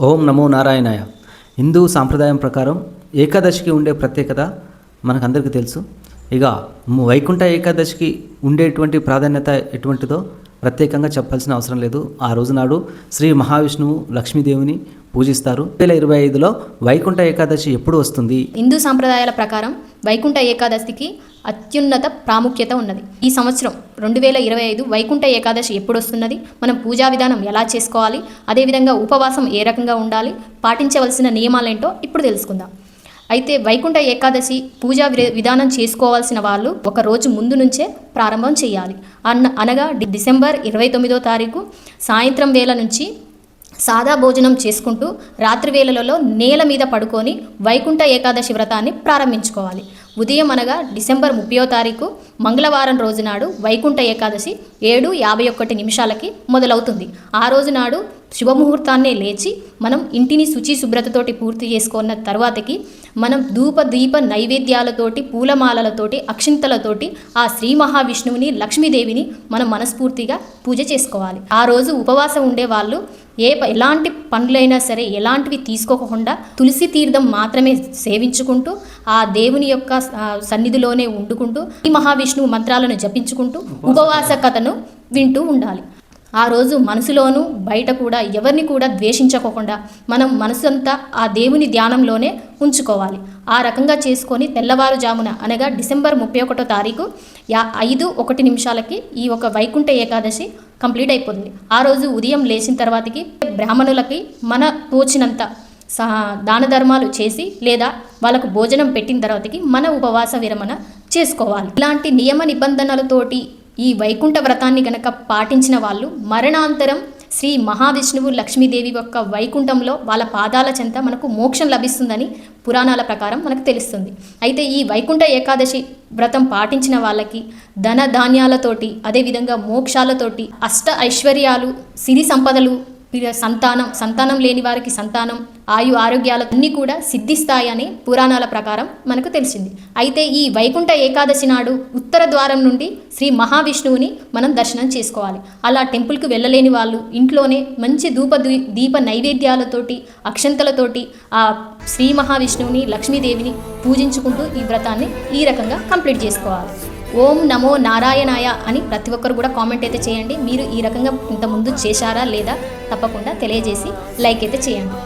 ఓం నమో నారాయణాయ. హిందూ సాంప్రదాయం ప్రకారం ఏకాదశికి ఉండే ప్రత్యేకత మనకందరికీ తెలుసు. ఇక వైకుంఠ ఏకాదశికి ఉండేటువంటి ప్రాధాన్యత ఎటువంటిదో ప్రత్యేకంగా చెప్పాల్సిన అవసరం లేదు. ఆ రోజు నాడు శ్రీ మహావిష్ణువు లక్ష్మీదేవిని పూజిస్తారు. 2025లో వైకుంఠ ఏకాదశి ఎప్పుడు వస్తుంది? హిందూ సాంప్రదాయాల ప్రకారం వైకుంఠ ఏకాదశికి అత్యున్నత ప్రాముఖ్యత ఉన్నది. ఈ సంవత్సరం 2025 వైకుంఠ ఏకాదశి ఎప్పుడు వస్తున్నది, మనం పూజా విధానం ఎలా చేసుకోవాలి, అదేవిధంగా ఉపవాసం ఏ రకంగా ఉండాలి, పాటించవలసిన నియమాలేంటో ఇప్పుడు తెలుసుకుందాం. అయితే వైకుంఠ ఏకాదశి పూజా విధానం చేసుకోవాల్సిన వాళ్ళు ఒక రోజు ముందు నుంచే ప్రారంభం చేయాలి. అనగా డిసెంబర్ 29వ తారీఖు సాయంత్రం వేళ నుంచి సాదా భోజనం చేసుకుంటూ రాత్రి వేళలలో నేల మీద పడుకొని వైకుంఠ ఏకాదశి వ్రతాన్ని ప్రారంభించుకోవాలి. ఉదయం అనగా డిసెంబర్ 30వ తారీఖు మంగళవారం రోజు నాడు వైకుంఠ ఏకాదశి 7:51 మొదలవుతుంది. ఆ రోజు నాడు శుభముహూర్తాన్నే లేచి మనం ఇంటిని శుచి శుభ్రతతోటి పూర్తి చేసుకున్న తర్వాతకి మనం ధూప దీప నైవేద్యాలతోటి, పూలమాలలతోటి, అక్షింతలతోటి ఆ శ్రీ మహావిష్ణువుని లక్ష్మీదేవిని మనం మనస్ఫూర్తిగా పూజ చేసుకోవాలి. ఆ రోజు ఉపవాసం ఉండే వాళ్ళు ఎలాంటి పండ్లైనా సరే ఎలాంటివి తీసుకోకుండా తులసి తీర్థం మాత్రమే సేవించుకుంటూ ఆ దేవుని యొక్క సన్నిధిలోనే ఉండుకుంటూ ఈ మహావిష్ణువు మంత్రాలను జపించుకుంటూ ఉపవాస కథను వింటూ ఉండాలి. ఆ రోజు మనసులోనూ బయట కూడా ఎవరిని కూడా ద్వేషించకోకుండా మనం మనసంతా ఆ దేవుని ధ్యానంలోనే ఉంచుకోవాలి. ఆ రకంగా చేసుకొని తెల్లవారుజామున అనగా డిసెంబర్ 31వ తారీఖు 5:01 ఈ ఒక వైకుంఠ ఏకాదశి కంప్లీట్ అయిపోతుంది. ఆ రోజు ఉదయం లేచిన తర్వాతకి బ్రాహ్మణులకి మన తోచినంత దాన ధర్మాలు చేసి లేదా వాళ్ళకు భోజనం పెట్టిన తర్వాతకి మన ఉపవాస విరమణ చేసుకోవాలి. ఇలాంటి నియమ నిబంధనలతోటి ఈ వైకుంఠ వ్రతాన్ని కనుక పాటించిన వాళ్ళు మరణాంతరం శ్రీ మహావిష్ణువు లక్ష్మీదేవి యొక్క వైకుంఠంలో వాళ్ళ పాదాల చెంత మనకు మోక్షం లభిస్తుందని పురాణాల ప్రకారం మనకు తెలుస్తుంది. అయితే ఈ వైకుంఠ ఏకాదశి వ్రతం పాటించిన వాళ్ళకి ధన ధాన్యాలతోటి, అదేవిధంగా మోక్షాలతోటి, అష్ట ఐశ్వర్యాలు, సిరి సంపదలు, సంతానం లేని వారికి సంతానం, ఆయు ఆరోగ్యాలు అన్నీ కూడా సిద్ధిస్తాయని పురాణాల ప్రకారం మనకు తెలిసింది. అయితే ఈ వైకుంఠ ఏకాదశి నాడు ఉత్తర ద్వారం నుండి శ్రీ మహావిష్ణువుని మనం దర్శనం చేసుకోవాలి. అలా టెంపుల్కి వెళ్ళలేని వాళ్ళు ఇంట్లోనే మంచి దీప నైవేద్యాలతోటి, అక్షంతలతోటి ఆ శ్రీ మహావిష్ణువుని లక్ష్మీదేవిని పూజించుకుంటూ ఈ వ్రతాన్ని ఈ రకంగా కంప్లీట్ చేసుకోవాలి. ఓం నమో నారాయణాయ అని ప్రతి ఒక్కరు కూడా కామెంట్ అయితే చేయండి. మీరు ఈ రకంగా ఇంతకుముందు చేశారా లేదా తప్పకుండా తెలియజేసి లైక్ అయితే చేయండి.